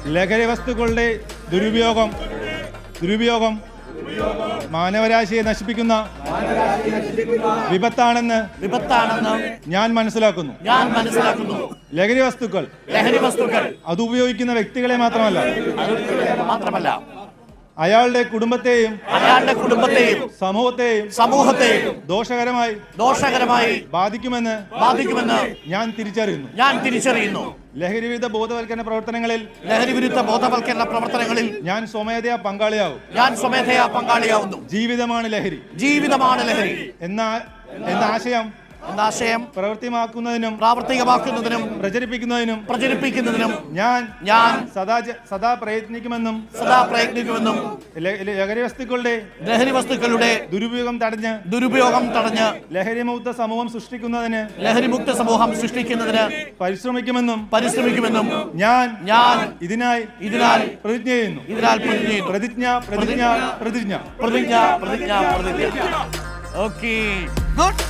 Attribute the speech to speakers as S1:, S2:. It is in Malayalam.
S1: ലഹരി വസ്തുക്കളുടെ ദുരുപയോഗം മാനവരാശിയെ നശിപ്പിക്കുന്ന വിപത്താണെന്ന് ഞാൻ മനസ്സിലാക്കുന്നു. ലഹരി വസ്തുക്കൾ അത് ഉപയോഗിക്കുന്ന വ്യക്തികളെ മാത്രമല്ല അയാളുടെ കുടുംബത്തെയും സമൂഹത്തെയും ദോഷകരമായി ബാധിക്കുമെന്ന് ഞാൻ തിരിച്ചറിയുന്നു. ലഹരി വിരുദ്ധ ബോധവൽക്കരണ പ്രവർത്തനങ്ങളിൽ ഞാൻ സ്വമേധയാ പങ്കാളിയാവുന്നു. ജീവിതമാണ് ലഹരി എന്ന ആശയം പ്രാവർത്തികമാക്കുന്നതിനും പ്രചരിപ്പിക്കുന്നതിനും ഞാൻ സദാ പ്രയത്നിക്കുമെന്നും ലഹരി വസ്തുക്കളുടെ ദുരുപയോഗം തടഞ്ഞ് ലഹരിമുക്ത സമൂഹം സൃഷ്ടിക്കുന്നതിന് പരിശ്രമിക്കുമെന്നും ഞാൻ ഇതിനായി പ്രതിജ്ഞ ചെയ്യുന്നു.
S2: Okay, good.